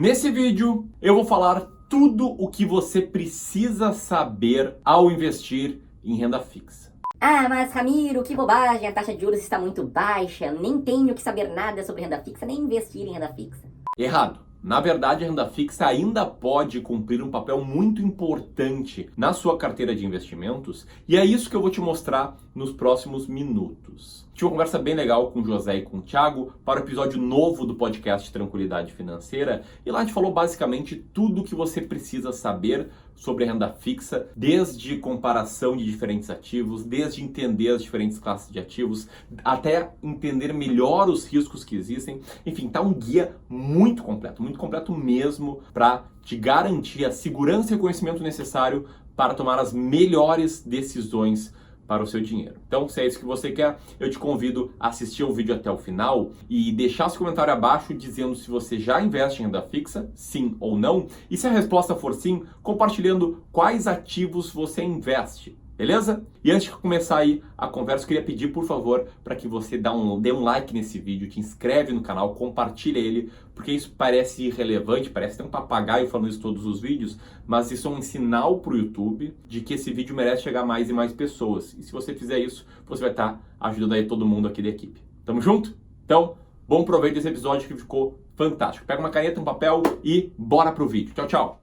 Nesse vídeo eu vou falar tudo o que você precisa saber ao investir em renda fixa. Ah, mas Ramiro, que bobagem, a taxa de juros está muito baixa, nem tenho que saber nada sobre renda fixa, nem investir em renda fixa. Errado. Na verdade, a renda fixa ainda pode cumprir um papel muito importante na sua carteira de investimentos e é isso que eu vou te mostrar nos próximos minutos. Tive uma conversa bem legal com o José e com o Thiago para o episódio novo do podcast Tranquilidade Financeira e lá a gente falou basicamente tudo o que você precisa saber sobre a renda fixa, desde comparação de diferentes ativos, desde entender as diferentes classes de ativos, até entender melhor os riscos que existem. Enfim, tá um guia muito completo mesmo, para te garantir a segurança e o conhecimento necessário para tomar as melhores decisões para o seu dinheiro. Então, se é isso que você quer, eu te convido a assistir o vídeo até o final e deixar seu comentário abaixo dizendo se você já investe em renda fixa, sim ou não, e se a resposta for sim, compartilhando quais ativos você investe. Beleza? E antes de começar aí a conversa, eu queria pedir, por favor, para que você dê um like nesse vídeo, te inscreve no canal, compartilha ele, porque isso parece irrelevante, parece ter um papagaio falando isso em todos os vídeos, mas isso é um sinal para o YouTube de que esse vídeo merece chegar a mais e mais pessoas. E se você fizer isso, você vai estar ajudando aí todo mundo aqui da equipe. Tamo junto? Então, bom proveito desse episódio que ficou fantástico. Pega uma caneta, um papel e bora pro vídeo. Tchau, tchau!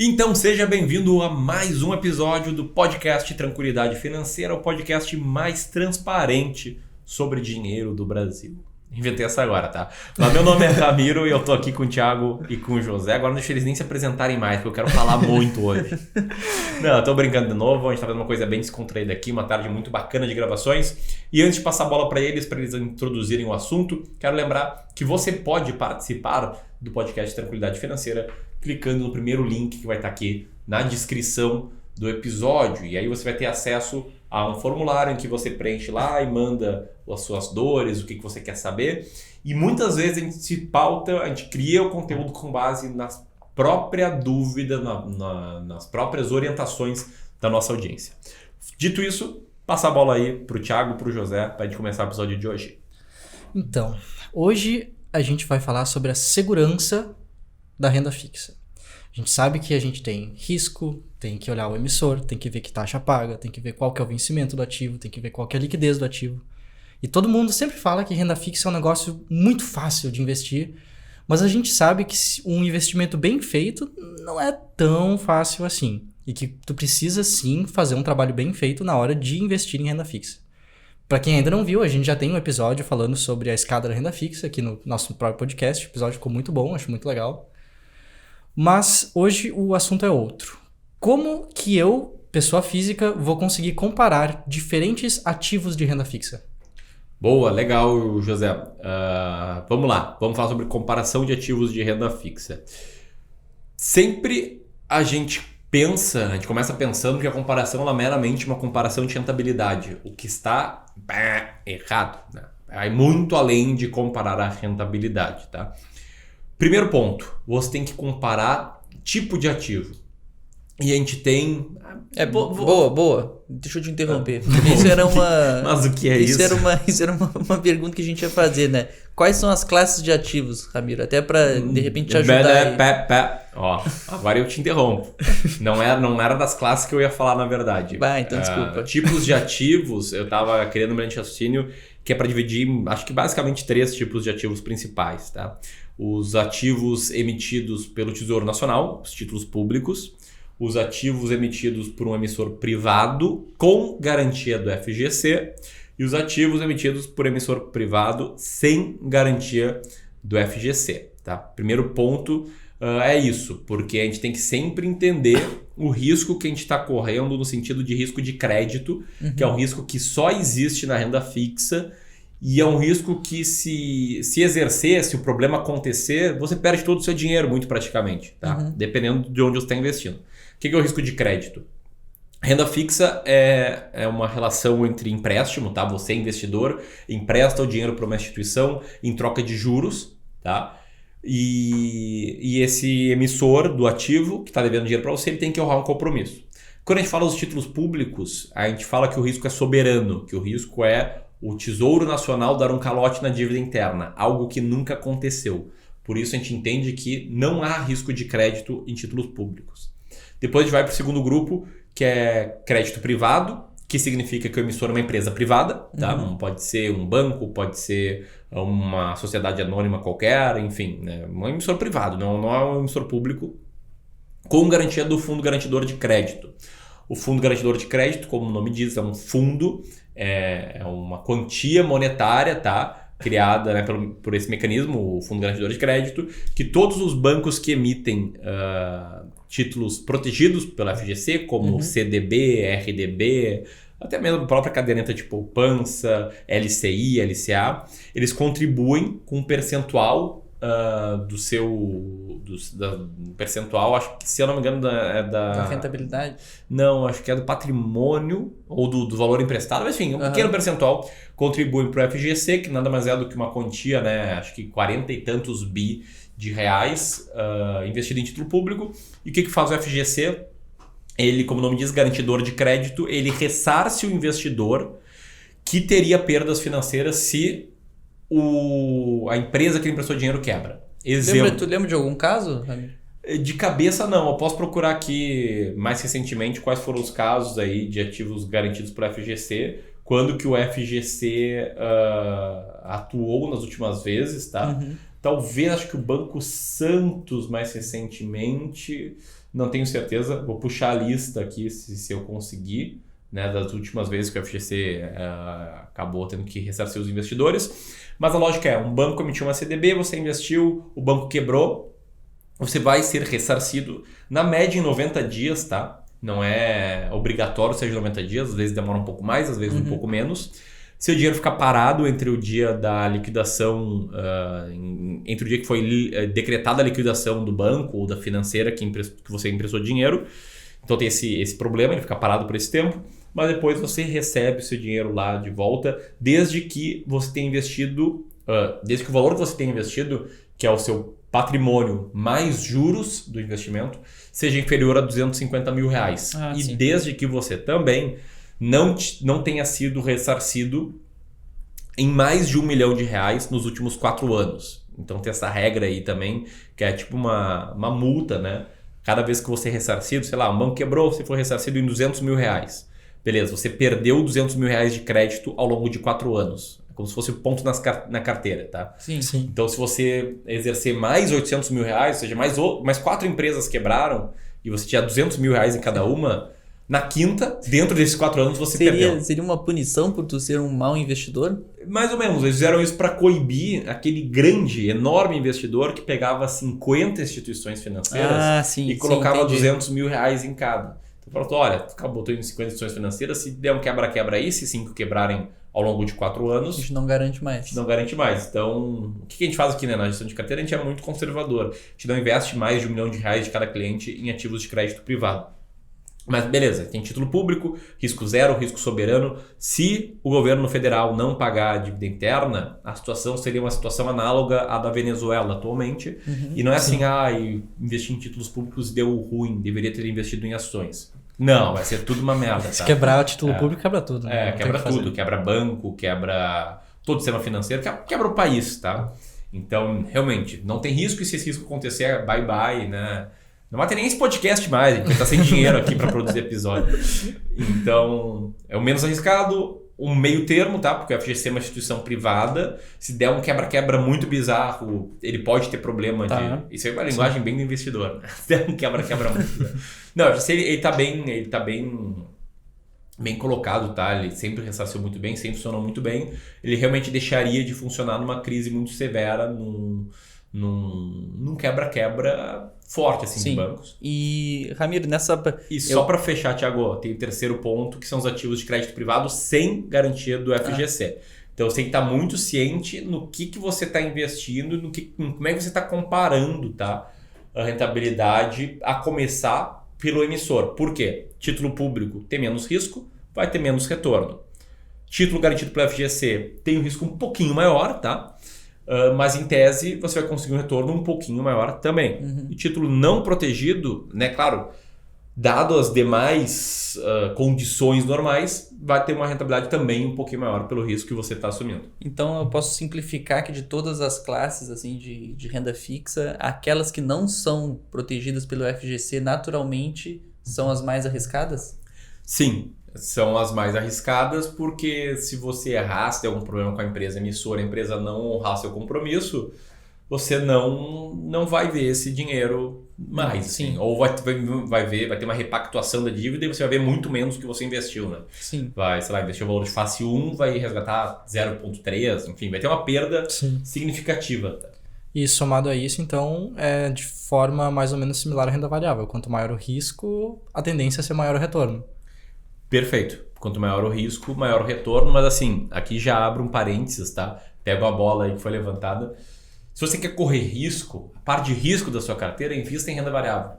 Então seja bem-vindo a mais um episódio do podcast Tranquilidade Financeira, o podcast mais transparente sobre dinheiro do Brasil. Inventei essa agora, tá? Mas meu nome é Ramiro e eu tô aqui com o Thiago e com o José. Agora não deixa eles nem se apresentarem mais, porque eu quero falar muito hoje. Não, eu tô brincando de novo, a gente tá fazendo uma coisa bem descontraída aqui, uma tarde muito bacana de gravações. E antes de passar a bola para eles introduzirem o assunto, quero lembrar que você pode participar do podcast Tranquilidade Financeira clicando no primeiro link que vai estar aqui na descrição do episódio. E aí você vai ter acesso a um formulário em que você preenche lá e manda as suas dores, o que você quer saber. E muitas vezes a gente se pauta, a gente cria o conteúdo com base na própria dúvida, nas próprias orientações da nossa audiência. Dito isso, passa a bola aí pro Thiago, pro José, para a gente começar o episódio de hoje. Então, hoje a gente vai falar sobre a segurança da renda fixa. A gente sabe que a gente tem risco, tem que olhar o emissor, tem que ver que taxa paga, tem que ver qual que é o vencimento do ativo, tem que ver qual que é a liquidez do ativo. E todo mundo sempre fala que renda fixa é um negócio muito fácil de investir, mas a gente sabe que um investimento bem feito não é tão fácil assim. E que tu precisa sim fazer um trabalho bem feito na hora de investir em renda fixa. Para quem ainda não viu, a gente já tem um episódio falando sobre a escada da renda fixa aqui no nosso próprio podcast. O episódio ficou muito bom, acho muito legal. Mas hoje o assunto é outro. Como que eu, pessoa física, vou conseguir comparar diferentes ativos de renda fixa? Boa, legal, José. Vamos lá, vamos falar sobre comparação de ativos de renda fixa. Sempre a gente começa pensando que a comparação ela é meramente uma comparação de rentabilidade, o que está errado, né? Vai muito além de comparar a rentabilidade, tá? Primeiro ponto, você tem que comparar tipo de ativo. E a gente tem... Boa. Deixa eu te interromper. Isso era uma... Mas o que é isso? Isso era uma pergunta que a gente ia fazer, né? Quais são as classes de ativos, Ramiro? Até para, de repente, te ajudar. Ó, agora eu te interrompo. Não era das classes que eu ia falar, na verdade. Então desculpa. Tipos de ativos, eu tava querendo um grande raciocínio que é para dividir, acho que basicamente 3 tipos de ativos principais, tá? Os ativos emitidos pelo Tesouro Nacional, os títulos públicos, os ativos emitidos por um emissor privado com garantia do FGC e os ativos emitidos por emissor privado sem garantia do FGC. Tá? Primeiro ponto é isso, porque a gente tem que sempre entender o risco que a gente está correndo no sentido de risco de crédito, que é um risco que só existe na renda fixa e é um risco que se exercer, se o problema acontecer, você perde todo o seu dinheiro muito praticamente, tá? Dependendo de onde você está investindo. O que é o risco de crédito? Renda fixa é uma relação entre empréstimo, tá? Você, investidor, empresta o dinheiro para uma instituição em troca de juros, tá? E esse emissor do ativo que está devendo dinheiro para você, ele tem que honrar um compromisso. Quando a gente fala dos títulos públicos, a gente fala que o risco é soberano, que o risco é o Tesouro Nacional dar um calote na dívida interna, algo que nunca aconteceu. Por isso a gente entende que não há risco de crédito em títulos públicos. Depois a gente vai para o segundo grupo, que é crédito privado, que significa que o emissor é uma empresa privada, tá? Não pode ser um banco, pode ser uma sociedade anônima qualquer, enfim, né? Um emissor privado, não é um emissor público, com garantia do Fundo Garantidor de Crédito. O Fundo Garantidor de Crédito, como o nome diz, é um fundo, é uma quantia monetária, tá? Criada, né, por esse mecanismo, o Fundo Garantidor de Crédito, que todos os bancos que emitem títulos protegidos pela FGC, como CDB, RDB, até mesmo a própria caderneta de poupança, LCI, LCA, eles contribuem com um percentual percentual, acho que, se eu não me engano, Da rentabilidade? Não, acho que é do patrimônio ou do valor emprestado, mas enfim, um pequeno percentual contribui para o FGC, que nada mais é do que uma quantia, né? Acho que 40 e tantos bi de reais investido em título público. E o que faz o FGC? Ele, como o nome diz, garantidor de crédito, ele ressarce o investidor que teria perdas financeiras se a empresa que ele emprestou dinheiro quebra. Tu lembra de algum caso, Ramiro? De cabeça não, eu posso procurar aqui mais recentemente quais foram os casos aí de ativos garantidos pelo FGC, quando que o FGC atuou nas últimas vezes, tá? Talvez, acho que o Banco Santos mais recentemente, não tenho certeza, vou puxar a lista aqui se eu conseguir, né, das últimas vezes que o FGC acabou tendo que ressarcir os investidores. Mas a lógica é, um banco emitiu uma CDB, você investiu, o banco quebrou, você vai ser ressarcido na média em 90 dias, tá? Não é obrigatório seja 90 dias, às vezes demora um pouco mais, às vezes um pouco menos. Se o dinheiro ficar parado entre o dia da liquidação, entre o dia que foi decretada a liquidação do banco ou da financeira que você emprestou dinheiro, então tem esse problema, ele fica parado por esse tempo, mas depois você recebe o seu dinheiro lá de volta, desde que você tenha investido, desde que o valor que você tenha investido, que é o seu patrimônio mais juros do investimento, seja inferior a 250 mil reais. E sim, desde que você também não tenha sido ressarcido em mais de R$1 milhão nos últimos 4 anos. Então tem essa regra aí também, que é tipo uma multa, né? Cada vez que você é ressarcido, sei lá, um banco quebrou, você foi ressarcido em R$200 mil. Beleza, você perdeu R$200 mil de crédito ao longo de 4 anos. É como se fosse ponto na carteira, tá? Sim. Então se você exercer mais R$800 mil, ou seja, mais 4 empresas quebraram e você tinha R$200 mil em cada uma, na quinta, dentro desses 4 anos, você perdeu. Seria uma punição por tu ser um mau investidor? Mais ou menos. Eles fizeram isso para coibir aquele grande, enorme investidor que pegava 50 instituições financeiras e colocava R$200 mil em cada. Então falou, olha, tu acabou tendo 50 instituições financeiras, se der um quebra-quebra aí, se 5 quebrarem ao longo de 4 anos... A gente não garante mais. Então, o que a gente faz aqui, né, na gestão de carteira? A gente é muito conservador. A gente não investe mais de R$1 milhão de cada cliente em ativos de crédito privado. Mas beleza, tem título público, risco zero, risco soberano. Se o governo federal não pagar a dívida interna, a situação seria uma situação análoga à da Venezuela atualmente. E não é assim, investir em títulos públicos deu ruim, deveria ter investido em ações. Não, vai ser tudo uma merda. Tá? Se quebrar o título público, quebra tudo. Né? Quebra tudo, quebra banco, quebra todo o sistema financeiro, quebra o país, tá? Então, realmente, não tem risco, e se esse risco acontecer, bye, né? Não vai ter nem esse podcast mais, a gente tá sem dinheiro aqui para produzir episódio. Então, é o menos arriscado, um meio termo, tá? Porque o FGC é uma instituição privada. Se der um quebra-quebra muito bizarro, ele pode ter problema de... Isso é uma linguagem bem do investidor, né? Se der um quebra-quebra muito... Não, o FGC, ele tá bem colocado, tá? Ele sempre ressarciu muito bem, sempre funcionou muito bem. Ele realmente deixaria de funcionar numa crise muito severa, num quebra-quebra forte assim de bancos. E, Ramiro, só para fechar, Thiago, tem o terceiro ponto, que são os ativos de crédito privado sem garantia do FGC. Então você tem que estar muito ciente no que você está investindo, como é que você está comparando, tá, a rentabilidade, a começar pelo emissor. Por quê? Título público tem menos risco, vai ter menos retorno. Título garantido pelo FGC tem um risco um pouquinho maior, tá? Mas em tese você vai conseguir um retorno um pouquinho maior também. E título não protegido, né? Claro, dado as demais condições normais, vai ter uma rentabilidade também um pouquinho maior pelo risco que você está assumindo. Então eu posso simplificar que de todas as classes assim, de renda fixa, aquelas que não são protegidas pelo FGC naturalmente são as mais arriscadas? Sim, são as mais arriscadas porque se você errar, se tem algum problema com a empresa emissora, a empresa não honrar seu compromisso, você não vai ver esse dinheiro mais. Sim. Assim. Ou vai ter uma repactuação da dívida e você vai ver muito menos do que você investiu. Né? Sim. Vai, sei lá, investir o valor de face 1, vai resgatar 0,3, enfim, vai ter uma perda significativa. E somado a isso, então, é de forma mais ou menos similar à renda variável. Quanto maior o risco, a tendência é ser maior o retorno. Perfeito. Quanto maior o risco, maior o retorno. Mas assim, aqui já abro um parênteses, tá? Pego a bola aí que foi levantada. Se você quer correr risco, a parte de risco da sua carteira, invista em renda variável.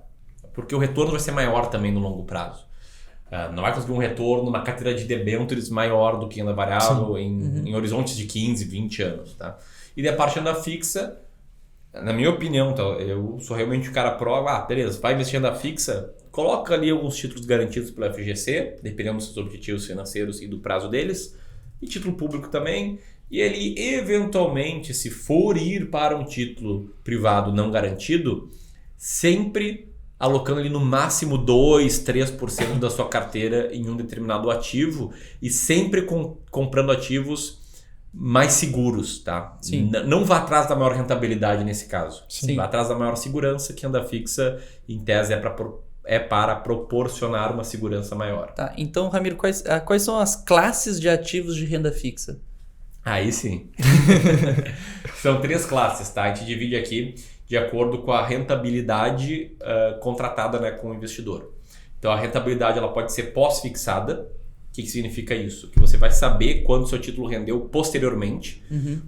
Porque o retorno vai ser maior também no longo prazo. Não vai conseguir um retorno numa carteira de debêntures maior do que renda variável em horizontes de 15, 20 anos. Tá? E da parte renda fixa, na minha opinião, tá? Eu sou realmente o cara pró, beleza, vai investir em renda fixa, coloca ali alguns títulos garantidos pelo FGC, dependendo dos seus objetivos financeiros e do prazo deles, e título público também. E ele, eventualmente, se for ir para um título privado não garantido, sempre alocando ali no máximo 2, 3% da sua carteira em um determinado ativo e sempre comprando ativos mais seguros, tá? Sim. Não vá atrás da maior rentabilidade nesse caso. Sim. Vá atrás da maior segurança, que renda fixa, em tese, é para proporcionar uma segurança maior. Tá, então, Ramiro, quais são as classes de ativos de renda fixa? Aí sim. São 3 classes, tá? A gente divide aqui de acordo com a rentabilidade contratada, né, com o investidor. Então, a rentabilidade ela pode ser pós-fixada. O que significa isso? Que você vai saber quando o seu título rendeu posteriormente,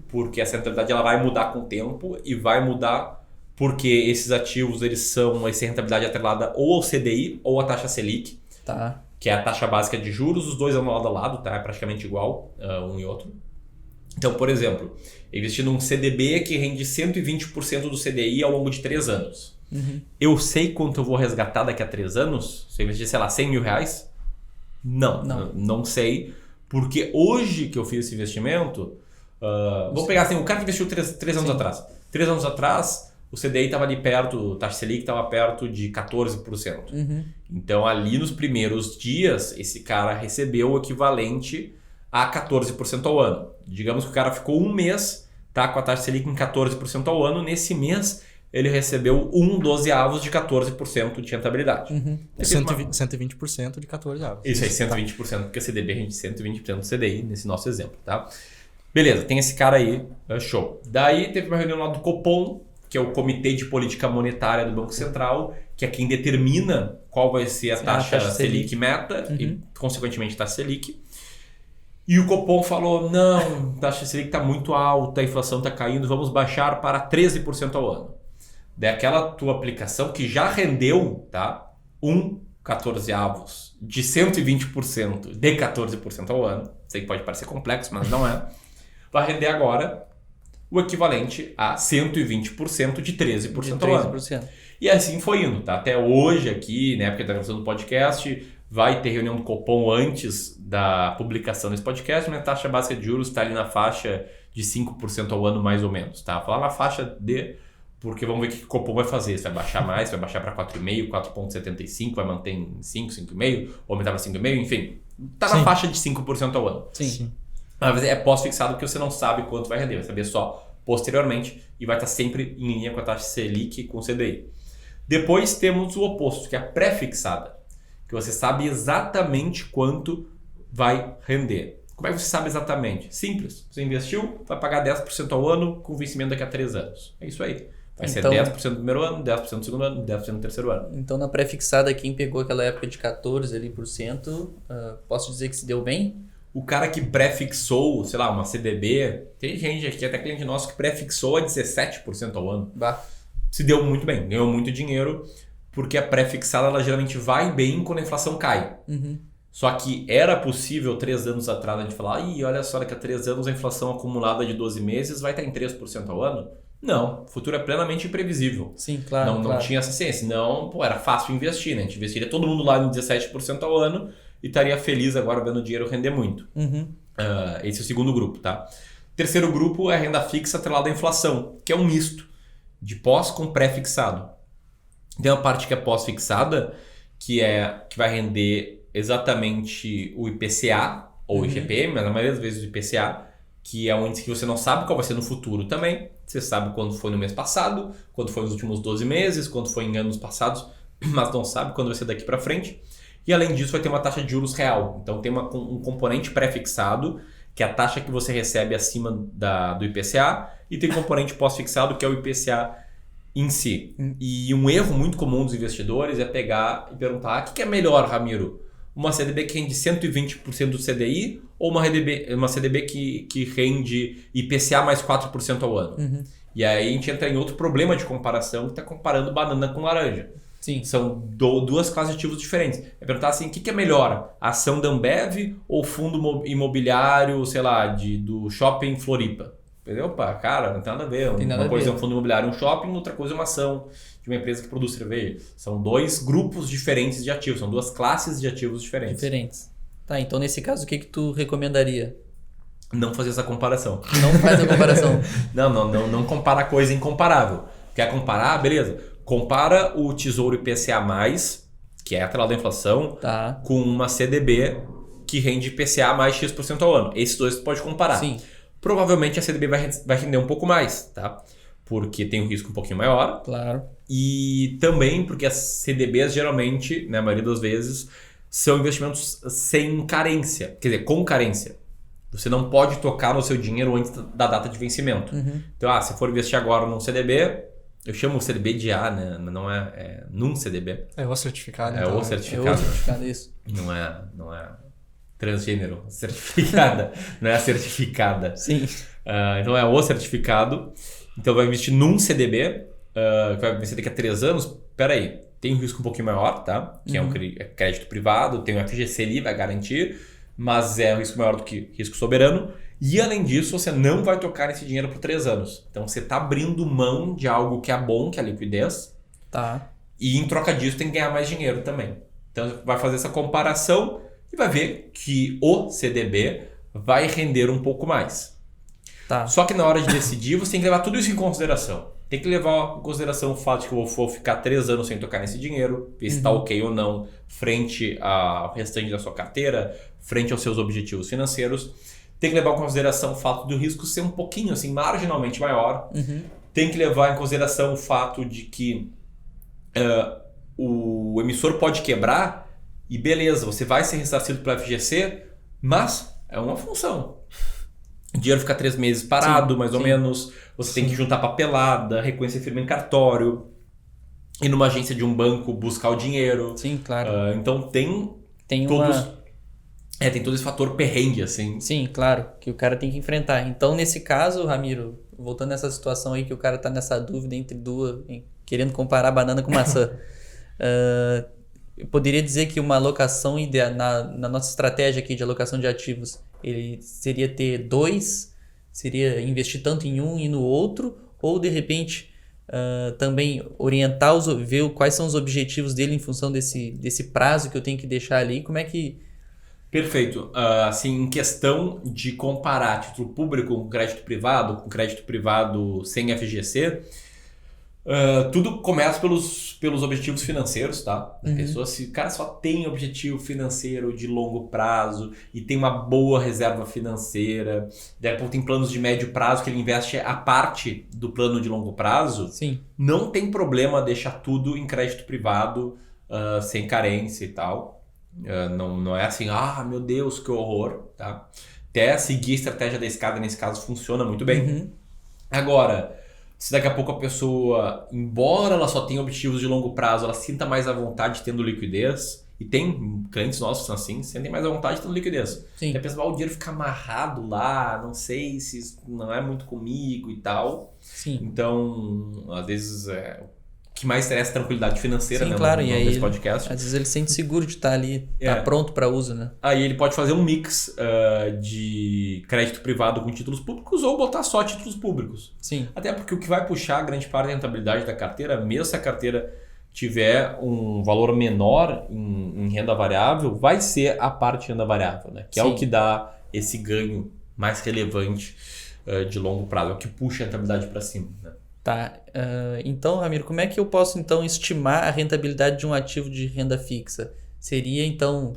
porque essa rentabilidade ela vai mudar com o tempo e vai mudar porque esses ativos, essa rentabilidade atrelada ou ao CDI ou à taxa Selic, Tá. que é a taxa básica de juros, os dois andam lado a lado, tá? É praticamente igual um e outro. Então, por exemplo, investir num CDB que rende 120% do CDI ao longo de 3 anos. Eu sei quanto eu vou resgatar daqui a 3 anos? Se eu investir, sei lá, 100 mil reais? Não sei. Porque hoje que eu fiz esse investimento, vou pegar assim, o cara que investiu 3 anos atrás. 3 anos atrás, o CDI estava ali perto, a taxa Selic estava perto de 14%. Então, ali nos primeiros dias, esse cara recebeu o equivalente a 14% ao ano. Digamos que o cara ficou um mês, tá, com a taxa Selic em 14% ao ano. Nesse mês, ele recebeu 1/12 de 14% de rentabilidade. 120% de 14 avos. Isso aí, 120%, porque o CDB rende 120% do CDI, nesse nosso exemplo, tá? Beleza, tem esse cara aí, show. Daí teve uma reunião lá do Copom, que é o Comitê de Política Monetária do Banco Central, que é quem determina qual vai ser a taxa Selic meta e, consequentemente, taxa Selic. E o Copom falou, não, a taxa Selic está muito alta, a inflação está caindo, vamos baixar para 13% ao ano. Daí aquela tua aplicação que já rendeu, tá, 1/14 de 120% de 14% ao ano, sei que pode parecer complexo, mas não é, vai render agora o equivalente a 120% de 13% ao ano. E assim foi indo, tá? Até hoje aqui, na época da gravação do podcast, vai ter reunião do Copom antes da publicação desse podcast, mas a taxa básica de juros está ali na faixa de 5% ao ano, mais ou menos, tá? Vou falar na faixa de... Porque vamos ver o que o Copom vai fazer. Se vai baixar mais, vai baixar para 4,5, 4,75, vai manter em 5, 5,5, ou aumentar para 5,5, enfim. Está na faixa de 5% ao ano. Sim. Mas é pós-fixado porque você não sabe quanto vai render, vai saber só posteriormente e vai estar sempre em linha com a taxa Selic com o CDI. Depois temos o oposto, que é a pré-fixada, que você sabe exatamente quanto vai render. Como é que você sabe exatamente? Simples. Você investiu, vai pagar 10% ao ano com vencimento daqui a 3 anos. É isso aí. Vai ser 10% no primeiro ano, 10% no segundo ano, 10% no terceiro ano. Então, na pré-fixada, quem pegou aquela época de 14%, posso dizer que se deu bem? O cara que pré-fixou, sei lá, uma CDB, tem gente aqui, até cliente nosso, que pré-fixou a 17% ao ano. Se deu muito bem, ganhou muito dinheiro, porque a pré-fixada ela geralmente vai bem quando a inflação cai. Só que era possível 3 anos atrás a gente falar, olha só, daqui a 3 anos a inflação acumulada de 12 meses vai estar em 3% ao ano. Não, o futuro é plenamente imprevisível. Sim, claro. Não tinha essa ciência. Não, era fácil investir, né? A gente investiria todo mundo lá em 17% ao ano e estaria feliz agora vendo o dinheiro render muito. Esse é o segundo grupo, tá? Terceiro grupo é a renda fixa atrelada à inflação, que é um misto de pós com pré-fixado. Tem uma parte que é pós-fixada, que vai render exatamente o IPCA ou o IGPM, mas na maioria das vezes o IPCA, que é um índice que você não sabe qual vai ser no futuro também. Você sabe quando foi no mês passado, quando foi nos últimos 12 meses, quando foi em anos passados, mas não sabe quando vai ser daqui para frente. E além disso vai ter uma taxa de juros real. Então tem um componente pré-fixado, que é a taxa que você recebe acima do IPCA, e tem componente pós-fixado, que é o IPCA em si. E um erro muito comum dos investidores é pegar e perguntar: o que é melhor, Ramiro? Uma CDB que rende 120% do CDI ou uma CDB que rende IPCA mais 4% ao ano? E aí a gente entra em outro problema de comparação, que está comparando banana com laranja. Sim. São duas classes de ativos diferentes. É perguntar assim, o que é melhor? A ação da Ambev ou fundo imobiliário, sei lá, do Shopping Floripa? Entendeu? Opa, cara, não tem nada a ver. Uma coisa é um fundo imobiliário, um shopping, outra coisa é uma ação de uma empresa que produz cerveja. São dois grupos diferentes de ativos, são duas classes de ativos diferentes. Tá, então nesse caso o que tu recomendaria? Não fazer essa comparação. Não faz a comparação. Não compara coisa incomparável. Quer comparar? Beleza. Compara o Tesouro IPCA+, que é atrelado à inflação, com uma CDB que rende IPCA mais X% ao ano. Esses dois tu pode comparar. Sim. Provavelmente a CDB vai render um pouco mais, tá? Porque tem um risco um pouquinho maior. Claro. E também porque as CDBs geralmente, na maioria das vezes, são investimentos sem carência. Quer dizer, com carência. Você não pode tocar no seu dinheiro antes da data de vencimento. Então, se for investir agora num CDB, eu chamo o CDB de A, né? Não é num CDB. É o certificado. É então. o certificado. É o certificado, isso. Não é transgênero, certificada. Não é a certificada. Sim. Então é o certificado. Então vai investir num CDB, que vai vencer daqui a 3 anos. Peraí, tem um risco um pouquinho maior, tá? Que é um crédito privado, tem o FGC ali, vai garantir, mas é um risco maior do que risco soberano. E além disso, você não vai tocar nesse dinheiro por 3 anos. Então você está abrindo mão de algo que é bom, que é a liquidez. Tá. E em troca disso tem que ganhar mais dinheiro também. Então vai fazer essa comparação e vai ver que o CDB vai render um pouco mais. Tá. Só que na hora de decidir, você tem que levar tudo isso em consideração. Tem que levar em consideração o fato de que eu vou ficar 3 anos sem tocar nesse dinheiro, ver se está ok ou não, frente ao restante da sua carteira, frente aos seus objetivos financeiros. Tem que levar em consideração o fato do risco ser um pouquinho, assim, marginalmente maior. Tem que levar em consideração o fato de que o emissor pode quebrar e beleza, você vai ser ressarcido pelo FGC, mas é uma função. O dinheiro fica 3 meses parado, mais ou menos. Você tem que juntar papelada, reconhecer firma em cartório, ir numa agência de um banco buscar o dinheiro. Sim, claro. Então tem todo esse fator perrengue, assim. Sim, claro, que o cara tem que enfrentar. Então, nesse caso, Ramiro, voltando nessa situação aí que o cara tá nessa dúvida entre duas, querendo comparar banana com maçã, eu poderia dizer que uma alocação ideal, na nossa estratégia aqui de alocação de ativos, ele seria ter 2, seria investir tanto em um e no outro, ou de repente também orientar, ver quais são os objetivos dele em função desse prazo que eu tenho que deixar ali, como é que... Perfeito. Assim, em questão de comparar título público com crédito privado sem FGC, tudo começa pelos objetivos financeiros, tá? A pessoa, se o cara só tem objetivo financeiro de longo prazo e tem uma boa reserva financeira, depois tem planos de médio prazo que ele investe a parte do plano de longo prazo, Sim. Não tem problema deixar tudo em crédito privado, sem carência e tal. Não é assim, meu Deus, que horror, tá? Até seguir a estratégia da escada nesse caso funciona muito bem. Agora, se daqui a pouco a pessoa, embora ela só tenha objetivos de longo prazo, ela sinta mais à vontade tendo liquidez, e tem clientes nossos assim, sentem mais à vontade tendo liquidez. Sim. E a pessoa, o dinheiro fica amarrado lá, não sei se não é muito comigo e tal. Sim. Então, às vezes, o que mais traz tranquilidade financeira, Sim, né? claro, e aí nesse podcast. às vezes ele sente seguro de estar ali, tá pronto para uso, né? Aí ele pode fazer um mix de crédito privado com títulos públicos ou botar só títulos públicos. Sim. Até porque o que vai puxar grande parte da rentabilidade da carteira, mesmo se a carteira tiver um valor menor em renda variável, vai ser a parte de renda variável, né? Que é o que dá esse ganho mais relevante de longo prazo, é o que puxa a rentabilidade para cima, né? Tá. Então, Ramiro, como é que eu posso então estimar a rentabilidade de um ativo de renda fixa? Seria então...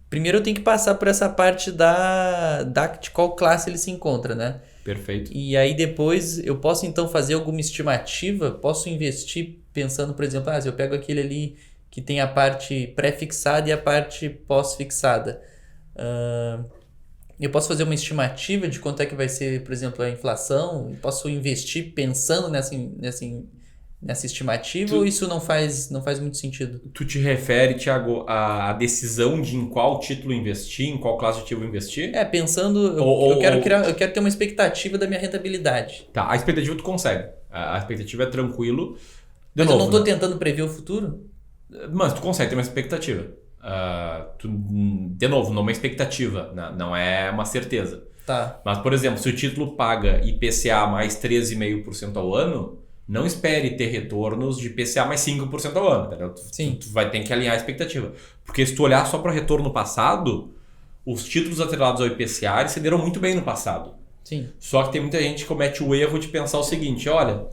primeiro eu tenho que passar por essa parte de qual classe ele se encontra, né? Perfeito. E aí depois eu posso então fazer alguma estimativa? Posso investir pensando, por exemplo, se eu pego aquele ali que tem a parte pré-fixada e a parte pós-fixada. Eu posso fazer uma estimativa de quanto é que vai ser, por exemplo, a inflação? Eu posso investir pensando nessa estimativa ou isso não faz muito sentido? Tu te refere, Thiago, à decisão de em qual título investir, em qual classe de ativo investir? Pensando... Eu quero ter uma expectativa da minha rentabilidade. Tá, a expectativa tu consegue. A expectativa é tranquilo. Mas eu não estou tentando prever o futuro? Mas tu consegue ter uma expectativa. De novo, não é uma expectativa, não é uma certeza. Tá. Mas, por exemplo, se o título paga IPCA mais 13,5% ao ano, não espere ter retornos de IPCA mais 5% ao ano. Entendeu? Tu vai ter que alinhar a expectativa. Porque se tu olhar só para o retorno passado, os títulos atrelados ao IPCA eles cederam muito bem no passado. Sim. Só que tem muita gente que comete o erro de pensar o seguinte, olha...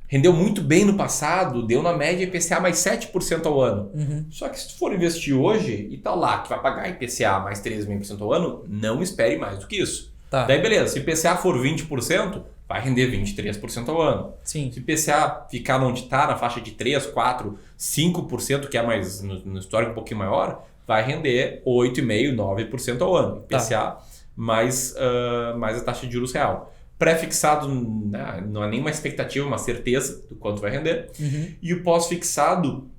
Rendeu muito bem no passado, deu na média IPCA mais 7% ao ano. Uhum. Só que se tu for investir hoje e tá lá que vai pagar IPCA mais 13,5% ao ano, não espere mais do que isso. Tá. Daí beleza, se IPCA for 20%, vai render 23% ao ano. Sim. Se IPCA ficar onde está, na faixa de 3%, 4%, 5%, que é mais no histórico um pouquinho maior, vai render 8,5%, 9% ao ano. IPCA mais a taxa de juros real. Pré-fixado não é nem uma expectativa, uma certeza do quanto vai render. Uhum. E o pós-fixado,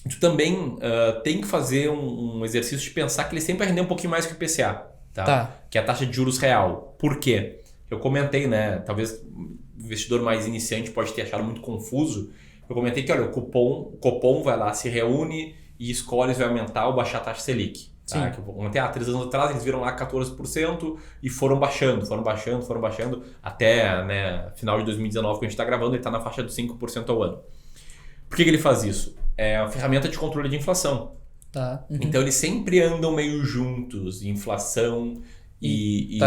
tu também tem que fazer um exercício de pensar que ele sempre vai render um pouquinho mais que o IPCA. Tá? Que é a taxa de juros real. Por quê? Eu comentei, né? Talvez o investidor mais iniciante pode ter achado muito confuso. Eu comentei que olha, o Copom vai lá, se reúne e escolhe se vai aumentar ou baixar a taxa Selic. Tá? Que eu comentei, 3 anos atrás eles viram lá 14% e foram baixando até final de 2019 que a gente está gravando, ele está na faixa dos 5% ao ano. Por que ele faz isso? É uma ferramenta de controle de inflação. Tá. Uhum. Então eles sempre andam meio juntos, inflação e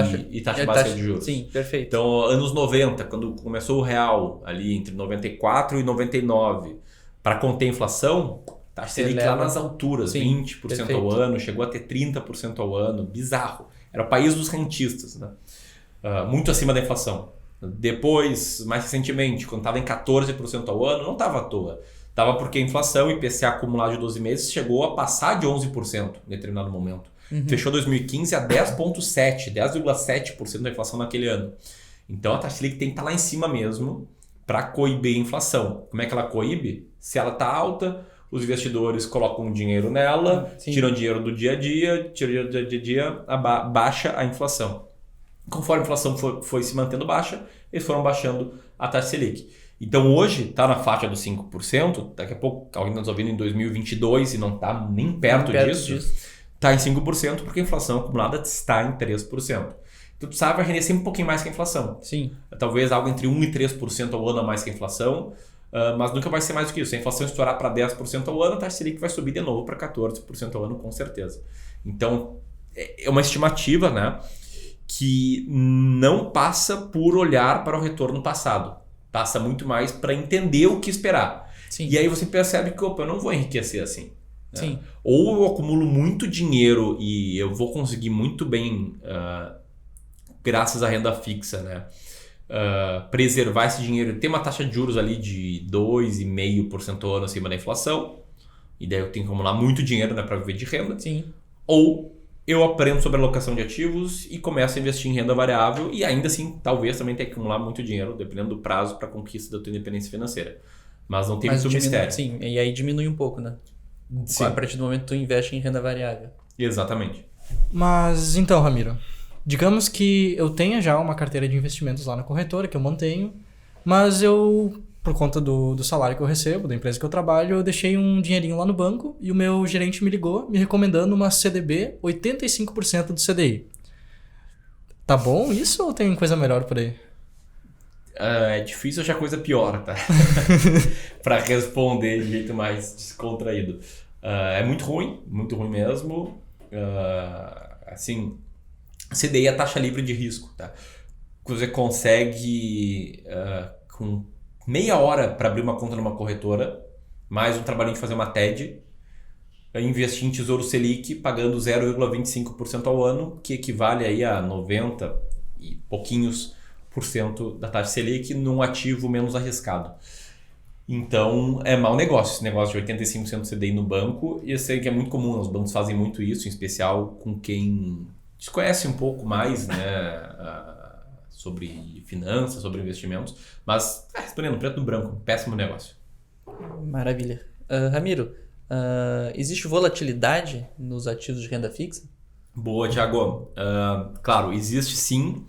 taxa básica de juros. Sim, perfeito. Então, anos 90, quando começou o real, ali entre 94 e 99, para conter a inflação... Taxa Selic lá nas alturas, 20% ao ano, chegou a ter 30% ao ano, bizarro. Era o país dos rentistas, né? Muito acima da inflação. Depois, mais recentemente, quando estava em 14% ao ano, não estava à toa. Estava porque a inflação, IPCA acumulado de 12 meses, chegou a passar de 11% em determinado momento. Uhum. Fechou 2015 a 10,7% da inflação naquele ano. Então a taxa Selic tem que estar lá em cima mesmo para coibir a inflação. Como é que ela coíbe? Se ela está alta... Os investidores colocam dinheiro nela, tiram dinheiro do dia a dia, baixa a inflação. Conforme a inflação foi se mantendo baixa, eles foram baixando a taxa Selic. Então hoje está na faixa dos 5%, daqui a pouco alguém está nos ouvindo em 2022 e não está nem perto disso, está em 5% porque a inflação acumulada está em 3%. Então tu sabe, vai render sempre um pouquinho mais que a inflação. Sim. Talvez algo entre 1% e 3% ao ano a mais que a inflação, mas nunca vai ser mais do que isso. Se a inflação estourar para 10% ao ano, a taxa Selic vai subir de novo para 14% ao ano, com certeza. Então, é uma estimativa, né, que não passa por olhar para o retorno passado. Passa muito mais para entender o que esperar. Sim. E aí você percebe que, eu não vou enriquecer assim. Né? Sim. Ou eu acumulo muito dinheiro e eu vou conseguir muito bem, graças à renda fixa, né? Preservar esse dinheiro, ter uma taxa de juros ali de 2,5% ao ano acima da inflação, e daí eu tenho que acumular muito dinheiro, né, para viver de renda. Sim. Ou eu aprendo sobre a alocação de ativos e começo a investir em renda variável e ainda assim talvez também tenha que acumular muito dinheiro, dependendo do prazo para a conquista da tua independência financeira. Mas não tem muito mistério. Sim, e aí diminui um pouco, né? Sim. A partir do momento que tu investe em renda variável. Exatamente. Mas então, Ramiro, digamos que eu tenha já uma carteira de investimentos lá na corretora, que eu mantenho, mas eu por conta do salário que eu recebo, da empresa que eu trabalho, eu deixei um dinheirinho lá no banco e o meu gerente me ligou me recomendando uma CDB 85% do CDI. Tá bom isso ou tem coisa melhor por aí? É difícil achar coisa pior, tá? Pra responder de jeito mais descontraído. É muito ruim mesmo. Assim, CDI é a taxa livre de risco, tá? Você consegue, com meia hora para abrir uma conta numa corretora, mais um trabalhinho de fazer uma TED, investir em Tesouro Selic pagando 0,25% ao ano, que equivale aí a 90 e pouquinhos % da taxa Selic num ativo menos arriscado. Então é mau negócio esse negócio de 85% CDI no banco, e eu sei que é muito comum, os bancos fazem muito isso, em especial com quem desconhece um pouco mais, né, sobre finanças, sobre investimentos, mas respondendo preto no branco, péssimo negócio. Maravilha. Ramiro, existe volatilidade nos ativos de renda fixa? Boa, Thiago. Claro, existe sim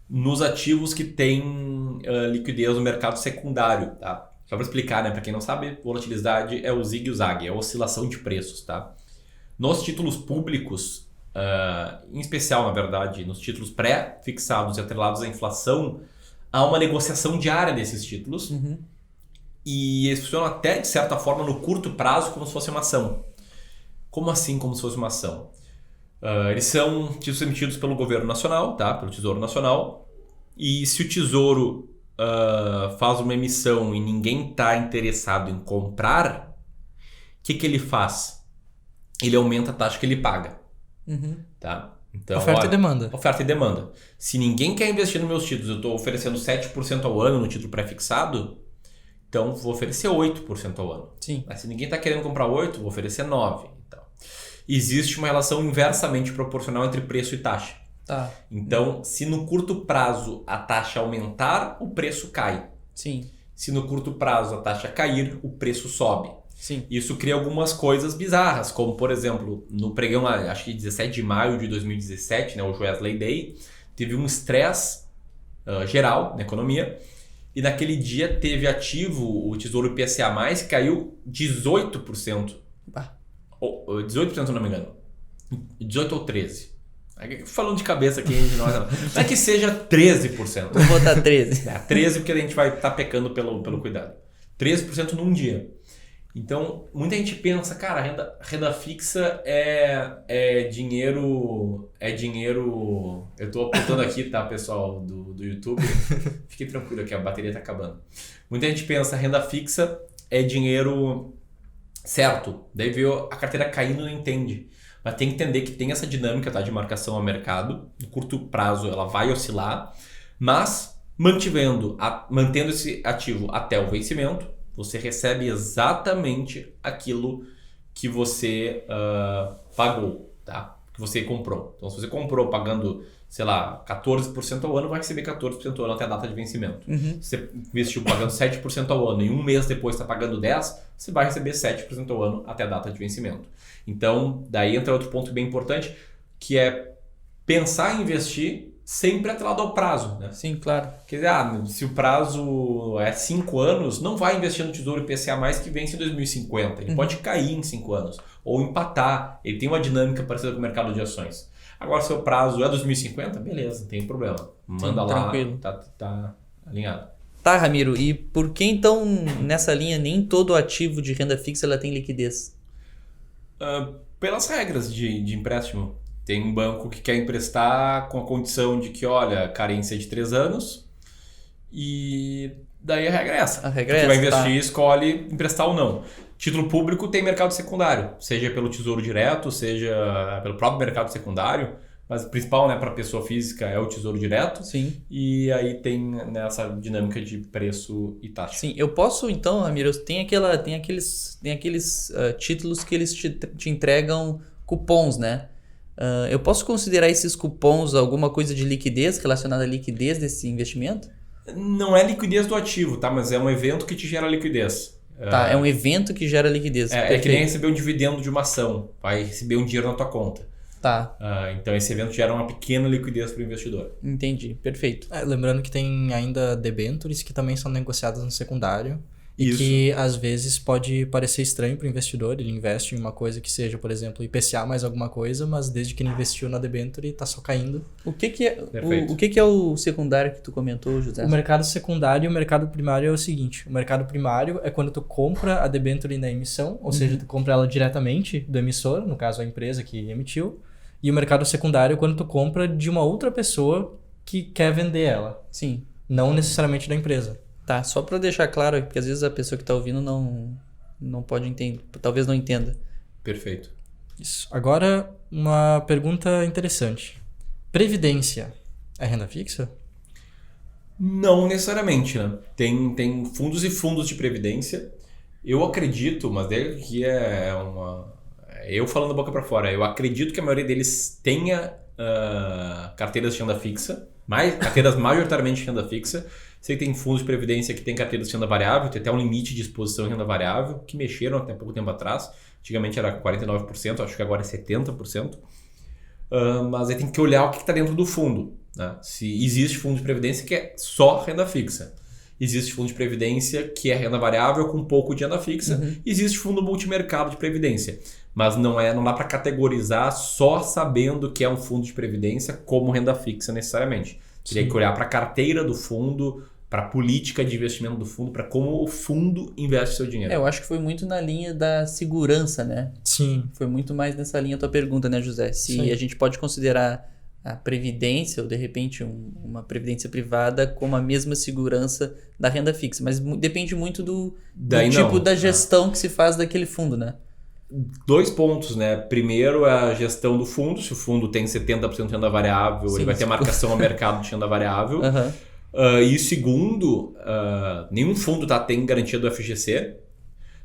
nos ativos que têm liquidez no mercado secundário, tá? Só para explicar, né, para quem não sabe, volatilidade é o zigue e o zague, é a oscilação de preços, tá? Nos títulos públicos, em especial, na verdade, nos títulos pré-fixados e atrelados à inflação, há uma negociação diária desses títulos. Uhum. E eles funcionam até, de certa forma, no curto prazo, como se fosse uma ação. Como assim, como se fosse uma ação? Eles são títulos emitidos pelo governo nacional, tá? Pelo Tesouro Nacional. E se o Tesouro faz uma emissão e ninguém está interessado em comprar, o que ele faz? Ele aumenta a taxa que ele paga. Uhum. Tá? Então, Oferta e demanda. Oferta e demanda. Se ninguém quer investir nos meus títulos, eu estou oferecendo 7% ao ano no título pré-fixado, então vou oferecer 8% ao ano. Sim. Mas se ninguém está querendo comprar 8%, vou oferecer 9%. Então, existe uma relação inversamente proporcional entre preço e taxa. Tá. Então, se no curto prazo a taxa aumentar, o preço cai. Sim. Se no curto prazo a taxa cair, o preço sobe. Sim. Isso cria algumas coisas bizarras, como por exemplo, no pregão, acho que 17 de maio de 2017, né, o Wesley Day, teve um estresse geral na economia, e naquele dia teve ativo o Tesouro IPCA+, que caiu 18%. Bah. 18%, se não me engano. 18 ou 13%. Falando de cabeça aqui, não é que seja 13%. Vou botar 13. 13% porque a gente vai estar pecando pelo cuidado. 13% num dia. Então, muita gente pensa, cara, renda fixa é dinheiro... Eu estou apontando aqui, tá, pessoal do YouTube? Fiquem tranquilo aqui, a bateria está acabando. Muita gente pensa, renda fixa é dinheiro certo. Daí veio a carteira caindo e não entende. Mas tem que entender que tem essa dinâmica, tá, de marcação ao mercado. No curto prazo ela vai oscilar, mas mantendo esse ativo até o vencimento, você recebe exatamente aquilo que você pagou, tá? Que você comprou. Então, se você comprou pagando, sei lá, 14% ao ano, vai receber 14% ao ano até a data de vencimento. Uhum. Se você investiu pagando 7% ao ano e um mês depois está pagando 10%, você vai receber 7% ao ano até a data de vencimento. Então, daí entra outro ponto bem importante, que é pensar em investir sempre atrelado ao prazo, né? Sim, claro. Quer dizer, se o prazo é 5 anos, não vai investir no Tesouro IPCA+, que vence em 2050. Ele pode cair em 5 anos, ou empatar. Ele tem uma dinâmica parecida com o mercado de ações. Agora, se o prazo é 2050, beleza, não tem problema. Manda lá, tranquilo. Tá alinhado. Tá, Ramiro, e por que então nessa linha nem todo ativo de renda fixa ela tem liquidez? Pelas regras de empréstimo. Tem um banco que quer emprestar com a condição de que, olha, carência de 3 anos, e daí a regra é essa. A regra é que vai essa, investir, tá. escolhe emprestar ou não. Título público tem mercado secundário, seja pelo Tesouro Direto, seja pelo próprio mercado secundário, mas o principal, né, para pessoa física é o Tesouro Direto. Sim. E aí tem nessa dinâmica de preço e taxa. Sim, eu posso então, Ramiro, tem aqueles títulos que eles te entregam cupons, né? Eu posso considerar esses cupons alguma coisa de liquidez, relacionada à liquidez desse investimento? Não é liquidez do ativo, tá? Mas é um evento que te gera liquidez. Tá, é um evento que gera liquidez. É que nem receber um dividendo de uma ação. Vai receber um dinheiro na tua conta. Tá, Então esse evento gera uma pequena liquidez para o investidor. entendi. Perfeito. Lembrando que tem ainda debentures que também são negociadas no secundário. E Isso. que às vezes pode parecer estranho para o investidor, ele investe em uma coisa que seja, por exemplo, IPCA mais alguma coisa, mas desde que ele investiu na debenture está só caindo. O que é, Perfeito. o que é o secundário que tu comentou, José? O mercado secundário e o mercado primário é o seguinte: o mercado primário é quando tu compra a debenture na emissão, ou seja, tu compra ela diretamente do emissor, no caso a empresa que emitiu, e o mercado secundário é quando tu compra de uma outra pessoa que quer vender ela, Sim. não necessariamente da empresa. Tá, só para deixar claro, porque às vezes a pessoa que tá ouvindo não pode entender, talvez não entenda. Perfeito. Isso. Agora, uma pergunta interessante. Previdência é renda fixa? Não necessariamente, né? Tem fundos e fundos de previdência. Eu acredito, mas daí que eu falando da boca para fora, eu acredito que a maioria deles tenha carteiras de renda fixa, carteiras majoritariamente de renda fixa. Sei que tem fundos de previdência que tem carteiras de renda variável, tem até um limite de exposição em renda variável, que mexeram até pouco tempo atrás. Antigamente era 49%, acho que agora é 70%. Mas aí tem que olhar o que está dentro do fundo, né? Se existe fundo de previdência que é só renda fixa. Existe fundo de previdência que é renda variável com um pouco de renda fixa. Existe fundo multimercado de previdência. Mas não dá para categorizar só sabendo que é um fundo de previdência como renda fixa necessariamente. Teria que olhar para a carteira do fundo, para a política de investimento do fundo, para como o fundo investe seu dinheiro. Eu acho que foi muito na linha da segurança, né? Sim. Foi muito mais nessa linha a tua pergunta, né, José? Se Sim. a gente pode considerar a previdência ou, de repente, uma previdência privada como a mesma segurança da renda fixa. Mas depende muito do tipo da gestão que se faz daquele fundo, né? 2 pontos, né? Primeiro é a gestão do fundo. Se o fundo tem 70% de renda variável, Sim, ele vai ter marcação ao mercado de renda variável. Aham. E segundo, nenhum fundo tem garantia do FGC,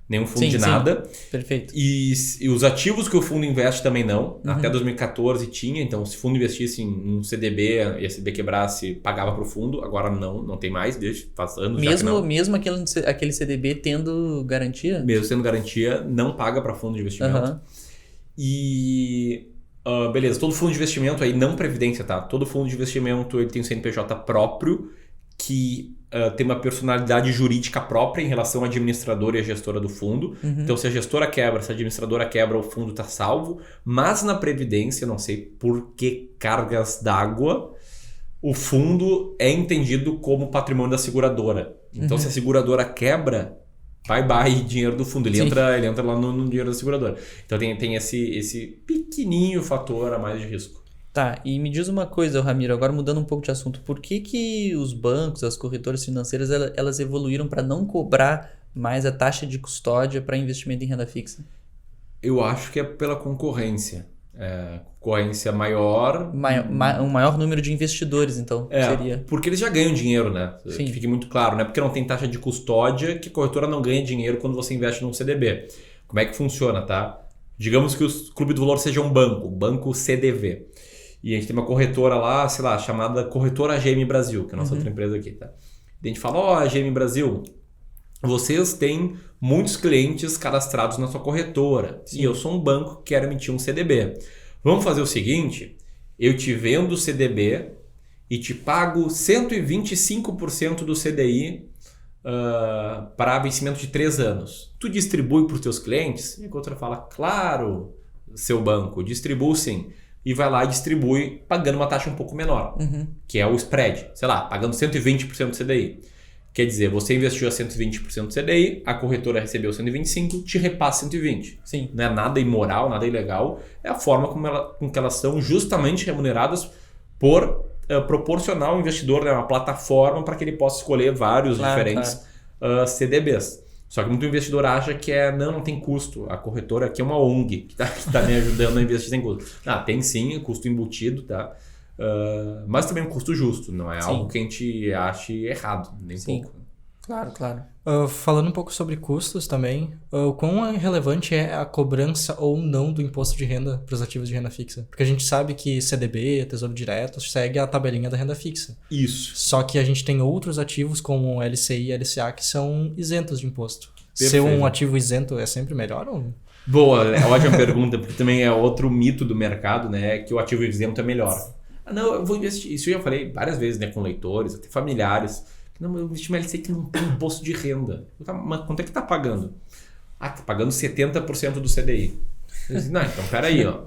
nenhum fundo Sim, de sim. nada. Perfeito. E os ativos que o fundo investe também não. Até 2014 tinha, então se o fundo investisse em um CDB e a CDB quebrasse, pagava para o fundo. Agora não tem mais, faz anos já que não. Mesmo aquele CDB tendo garantia? Mesmo sendo garantia, não paga para fundo de investimento. Aham. E beleza, todo fundo de investimento aí, não previdência, tá? Todo fundo de investimento ele tem um CNPJ próprio que tem uma personalidade jurídica própria em relação à administradora e à gestora do fundo. Então, se a gestora quebra, se a administradora quebra, o fundo está salvo. Mas na previdência, não sei por que cargas d'água, o fundo é entendido como patrimônio da seguradora. Então, se a seguradora quebra, bye dinheiro do fundo. Ele entra lá no dinheiro da seguradora. Então tem esse pequenininho fator a mais de risco. Tá, e me diz uma coisa, Ramiro, agora mudando um pouco de assunto. Por que os bancos, as corretoras financeiras, elas evoluíram para não cobrar mais a taxa de custódia para investimento em renda fixa? Eu acho que é pela concorrência. Concorrência maior. Um maior número de investidores, então, seria. Porque eles já ganham dinheiro, né? Sim. Que fique muito claro, né? Porque não tem taxa de custódia que a corretora não ganha dinheiro quando você investe num CDB. Como é que funciona, tá? Digamos que o Clube do Valor seja um banco CDV. E a gente tem uma corretora lá, sei lá, chamada Corretora AGM Brasil, que é a nossa outra empresa aqui, tá? E a gente fala, AGM Brasil, vocês têm muitos clientes cadastrados na sua corretora. Sim. E eu sou um banco que quero emitir um CDB. Vamos fazer o seguinte, eu te vendo o CDB e te pago 125% do CDI para vencimento de 3 anos. Tu distribui para os teus clientes? E a corretora fala, claro, seu banco, distribui sim. E vai lá e distribui pagando uma taxa um pouco menor, que é o spread. Sei lá, pagando 120% do CDI. Quer dizer, você investiu a 120% do CDI, a corretora recebeu 125%, te repassa 120%. Sim. Não é nada imoral, nada ilegal. É a forma com que elas são justamente remuneradas por proporcionar ao investidor, né, uma plataforma para que ele possa escolher vários diferentes CDBs. Só que muito investidor acha que não tem custo. A corretora aqui é uma ONG que está me ajudando a investir sem custo. Tem sim, custo embutido, tá? Mas também um custo justo, não é algo que a gente ache errado, nem pouco. Claro, claro. Falando um pouco sobre custos também, o quão relevante é a cobrança ou não do imposto de renda para os ativos de renda fixa? Porque a gente sabe que CDB, Tesouro Direto, segue a tabelinha da renda fixa. Isso. Só que a gente tem outros ativos como LCI e LCA que são isentos de imposto. Ser Perfeito. um ativo isento é sempre melhor ou... Boa, é ótima pergunta, porque também é outro mito do mercado, né? Que o ativo isento é melhor. Ah, não, eu vou investir. Isso eu já falei várias vezes, né? Com leitores, até familiares. Não, eu investi em LCI que não tem imposto de renda. Mas quanto é que tá pagando? Ah, tá pagando 70% do CDI. Eu disse, não, então peraí, ó.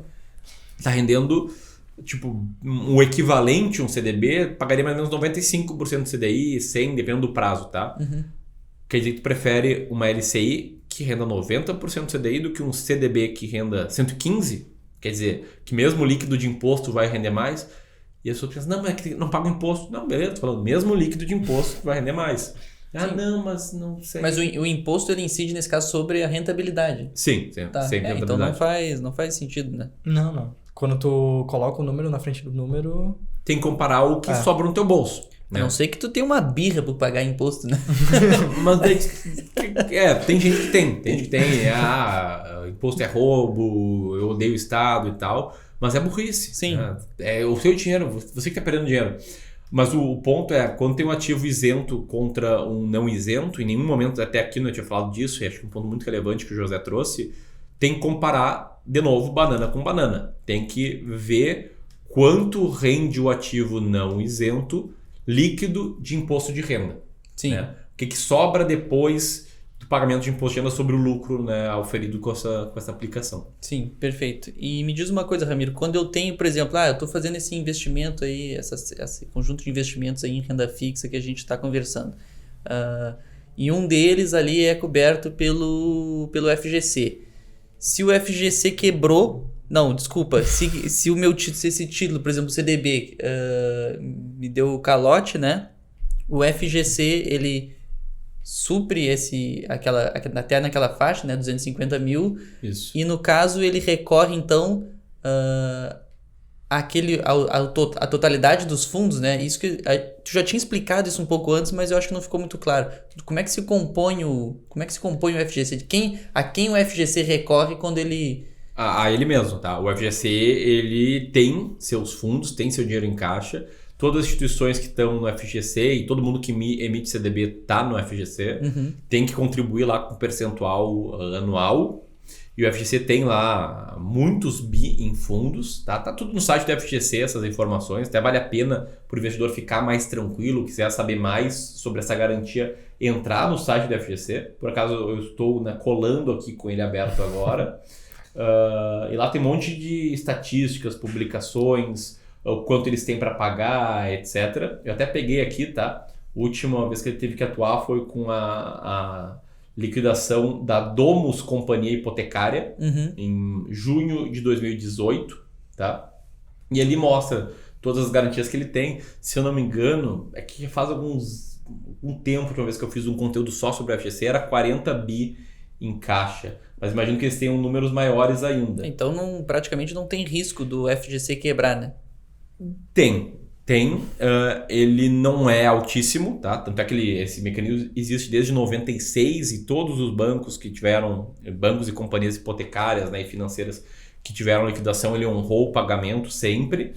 Tá rendendo, tipo, o equivalente a um CDB, pagaria mais ou menos 95% do CDI, 100%, dependendo do prazo, tá? Quer dizer que tu prefere uma LCI que renda 90% do CDI do que um CDB que renda 115%? Quer dizer, que mesmo o líquido de imposto vai render mais? E as pessoas pensam, não, mas é que não paga imposto. Não, beleza, tô falando, mesmo líquido de imposto vai render mais. Ah, Sim. não, mas não sei. Mas o imposto ele incide nesse caso sobre a rentabilidade. Sim, Tá. sempre Então rentabilidade. não faz sentido, né? Não. Quando tu coloca o número na frente do número... Tem que comparar o que sobra no teu bolso. A Né? não ser que tu tenha uma birra por pagar imposto, né? Mas daí, tem gente que tem. Tem gente que tem, imposto é roubo, eu odeio o Estado e tal. Mas é burrice. Sim. Né? É o seu dinheiro, você que está perdendo dinheiro. Mas o ponto é, quando tem um ativo isento contra um não isento, em nenhum momento, até aqui não tinha falado disso, e acho que um ponto muito relevante que o José trouxe, tem que comparar, de novo, banana com banana. Tem que ver quanto rende o ativo não isento líquido de imposto de renda. Sim. Né? O que sobra depois do pagamento de imposto de renda sobre o lucro, né, auferido com essa aplicação. Sim, perfeito. E me diz uma coisa, Ramiro, quando eu tenho, por exemplo, eu estou fazendo esse investimento aí, esse conjunto de investimentos aí em renda fixa que a gente está conversando, e um deles ali é coberto pelo FGC. Se o FGC quebrou, não, desculpa, se o meu título, se esse título, por exemplo, o CDB, me deu calote, né? O FGC, ele supre até naquela faixa, né, 250 mil, Isso. e no caso ele recorre então a totalidade dos fundos, né? Isso que tu já tinha explicado isso um pouco antes, mas eu acho que não ficou muito claro. Como é que se compõe o FGC? A quem o FGC recorre quando ele... A ele mesmo, tá? O FGC, ele tem seus fundos, tem seu dinheiro em caixa. Todas as instituições que estão no FGC e todo mundo que emite CDB está no FGC, tem que contribuir lá com percentual anual. E o FGC tem lá muitos bi em fundos, tá? Tá tudo no site do FGC, essas informações. Até vale a pena para o investidor ficar mais tranquilo, quiser saber mais sobre essa garantia, entrar no site do FGC. Por acaso eu estou, né, colando aqui com ele aberto agora. E lá tem um monte de estatísticas, publicações, o quanto eles têm para pagar, etc. Eu até peguei aqui, tá? A última vez que ele teve que atuar foi com a liquidação da Domus Companhia Hipotecária em junho de 2018, tá? E ele mostra todas as garantias que ele tem. Se eu não me engano, é que faz um tempo, uma vez que eu fiz um conteúdo só sobre a FGC, era 40 bi em caixa. Mas imagino que eles tenham números maiores ainda. Então praticamente não tem risco do FGC quebrar, né? Tem. Ele não é altíssimo, tá? Tanto é que esse mecanismo existe desde 96 e todos os bancos que tiveram, bancos e companhias hipotecárias, né, e financeiras que tiveram liquidação, ele honrou o pagamento sempre,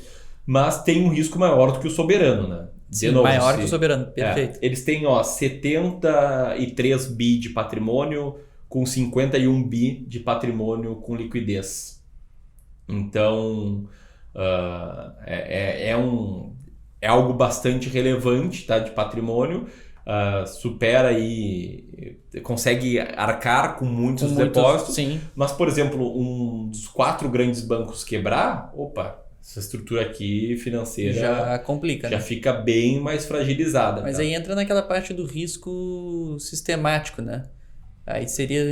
mas tem um risco maior do que o soberano, né? Sim, maior que o soberano, perfeito. Eles têm 73 bi de patrimônio com 51 bi de patrimônio com liquidez. Então... é algo bastante relevante, tá, de patrimônio, supera aí, consegue arcar com muitos depósitos, sim. Mas, por exemplo, um dos 4 grandes bancos quebrar, essa estrutura aqui financeira já complica, já né? fica bem mais fragilizada. Mas tá? aí entra naquela parte do risco sistemático, né? Aí seria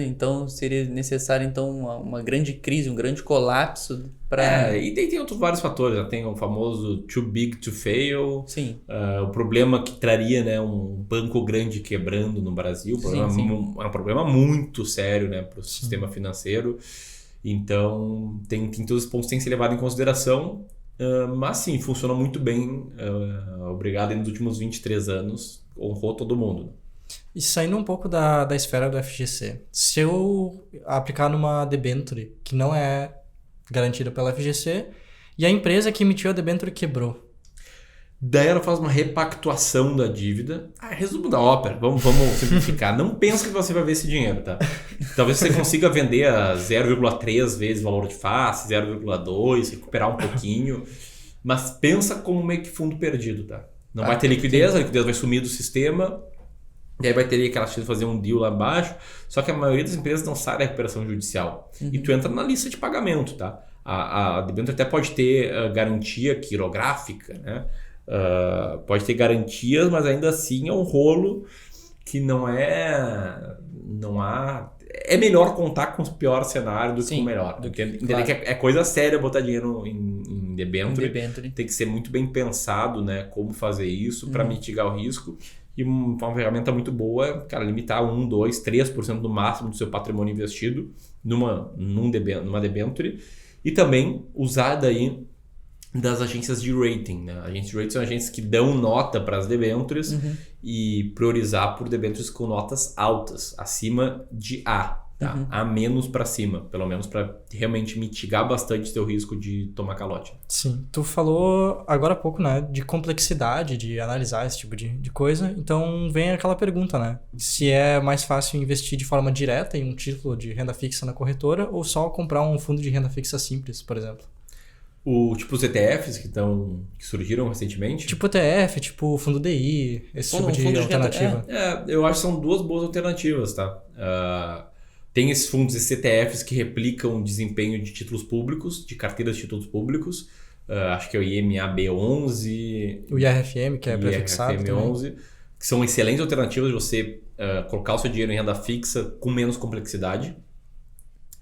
necessário então uma grande crise, um grande colapso para... E tem outros vários fatores, já tem o famoso too big to fail. Sim. O problema que traria, né, um banco grande quebrando no Brasil, é um problema muito sério, né, para o sistema financeiro. Então tem todos os pontos que têm que ser levados em consideração, mas sim, funcionou muito bem. Obrigado, nos últimos 23 anos honrou todo mundo. E saindo um pouco da esfera do FGC, se eu aplicar numa debenture que não é garantida pela FGC e a empresa que emitiu a debenture quebrou, Daí ela faz uma repactuação da dívida. Resumo da ópera, vamos simplificar. Não pensa que você vai ver esse dinheiro, tá? Talvez você consiga vender a 0,3 vezes o valor de face, 0,2, recuperar um pouquinho. Mas pensa como meio que fundo perdido, tá? Não vai ter liquidez, a liquidez vai sumir do sistema. E aí vai ter aquela chance de fazer um deal lá embaixo. Só que a maioria das empresas não sai da recuperação judicial. E tu entra na lista de pagamento, tá? A debênture até pode ter garantia quirográfica, né? Pode ter garantias, mas ainda assim é um rolo que não há. É melhor contar com o pior cenário do que com o melhor. Entender que é coisa séria botar dinheiro em debênture. Tem que ser muito bem pensado, né? Como fazer isso para mitigar o risco. E uma ferramenta muito boa é, cara, limitar 1, 2, 3% no máximo do seu patrimônio investido numa debênture. E também usar daí das agências de rating, né? Agências de rating são agências que dão nota para as debêntures e priorizar por debêntures com notas altas, acima de A. Tá? A menos para cima, pelo menos para realmente mitigar bastante seu risco de tomar calote. Sim, tu falou agora há pouco, né, de complexidade de analisar esse tipo de coisa, então vem aquela pergunta, né, se é mais fácil investir de forma direta em um título de renda fixa na corretora ou só comprar um fundo de renda fixa simples, por exemplo. Tipo os ETFs que surgiram recentemente? Tipo ETF, tipo fundo DI, esse tipo de alternativa. Eu acho que são duas boas alternativas, tá? Tem esses fundos, esses ETFs que replicam o desempenho de títulos públicos, de carteiras de títulos públicos. Acho que é o IMAB11. O IRFM, que é prefixado IRFM11, que são excelentes alternativas de você colocar o seu dinheiro em renda fixa com menos complexidade.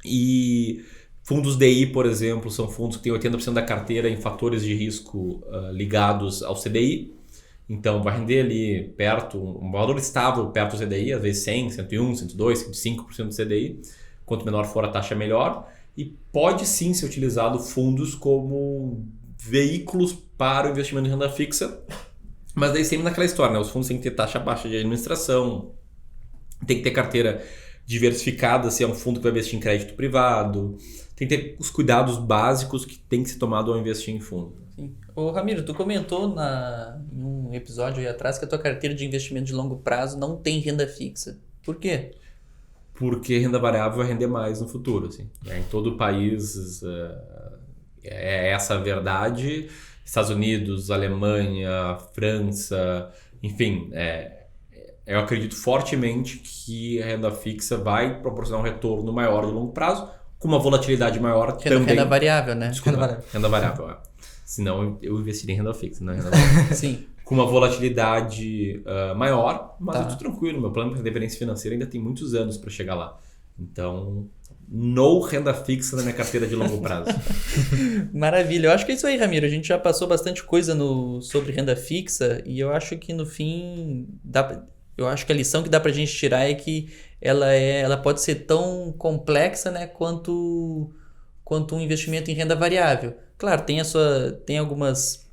E fundos DI, por exemplo, são fundos que têm 80% da carteira em fatores de risco ligados ao CDI. Então, vai render ali perto, um valor estável perto do CDI, às vezes 100, 101, 102, 105% do CDI. Quanto menor for a taxa, melhor. E pode sim ser utilizado fundos como veículos para o investimento em renda fixa. Mas daí sempre naquela história, né? Os fundos têm que ter taxa baixa de administração, tem que ter carteira diversificada, se é um fundo que vai investir em crédito privado. Tem que ter os cuidados básicos que tem que ser tomado ao investir em fundo. Sim. Ô Ramiro, tu comentou em um episódio aí atrás que a tua carteira de investimento de longo prazo não tem renda fixa. Por quê? Porque renda variável vai render mais no futuro. Assim. Em todo o país é essa a verdade. Estados Unidos, Alemanha, França, enfim, eu acredito fortemente que a renda fixa vai proporcionar um retorno maior de longo prazo, com uma volatilidade maior também. Renda variável, né? Desculpa, renda variável. Senão eu investiria em renda fixa, não em renda variável. Sim. Com uma volatilidade maior, mas eu tô tranquilo. Meu plano de referência financeira ainda tem muitos anos para chegar lá. Então, no renda fixa na minha carteira de longo prazo. Maravilha. Eu acho que é isso aí, Ramiro. A gente já passou bastante coisa sobre renda fixa e eu acho que no fim eu acho que a lição que dá pra gente tirar é que ela pode ser tão complexa, né, quanto um investimento em renda variável. Claro, tem algumas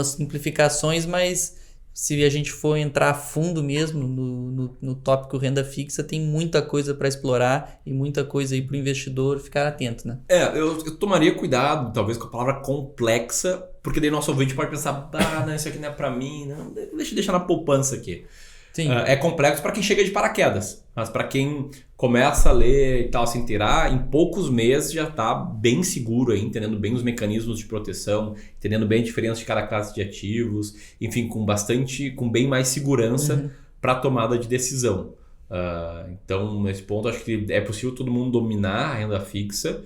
simplificações, mas se a gente for entrar a fundo mesmo no tópico renda fixa, tem muita coisa para explorar e muita coisa aí para o investidor ficar atento, né? Eu tomaria cuidado, talvez, com a palavra complexa, porque daí nosso ouvinte pode pensar, não, isso aqui não é para mim, não, deixa eu deixar na poupança aqui. Sim. É complexo para quem chega de paraquedas, mas para quem começa a ler e tal, se inteirar, em poucos meses já está bem seguro aí, entendendo bem os mecanismos de proteção, entendendo bem a diferença de cada classe de ativos, enfim, com bem mais segurança para a tomada de decisão. Então, nesse ponto, acho que é possível todo mundo dominar a renda fixa.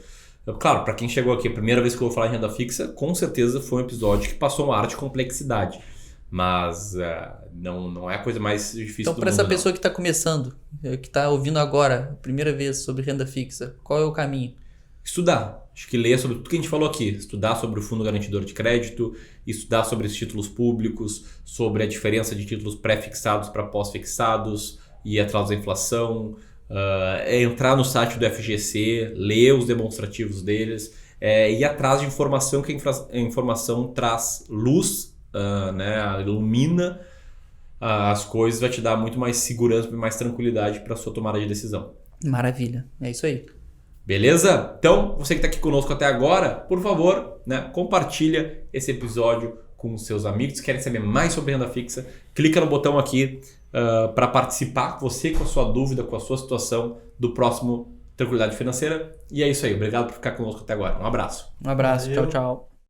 Claro, para quem chegou aqui, a primeira vez que eu vou falar em renda fixa, com certeza foi um episódio que passou uma ar de complexidade. Mas não é a coisa mais difícil do mundo. Então, para essa pessoa que está começando, que está ouvindo agora, a primeira vez sobre renda fixa, qual é o caminho? Estudar. Acho que ler sobre tudo que a gente falou aqui. Estudar sobre o fundo garantidor de crédito, estudar sobre os títulos públicos, sobre a diferença de títulos pré-fixados para pós-fixados e ir atrás da inflação, entrar no site do FGC, ler os demonstrativos deles, ir atrás de informação, que a informação traz luz, né, ilumina as coisas, vai te dar muito mais segurança e mais tranquilidade para sua tomada de decisão. Maravilha, é isso aí. Beleza? Então, você que está aqui conosco até agora, por favor, né, compartilha esse episódio com os seus amigos que querem saber mais sobre renda fixa. Clica no botão aqui para participar, você com a sua dúvida, com a sua situação do próximo Tranquilidade Financeira. E é isso aí. Obrigado por ficar conosco até agora. Um abraço. Um abraço, Valeu. tchau, tchau.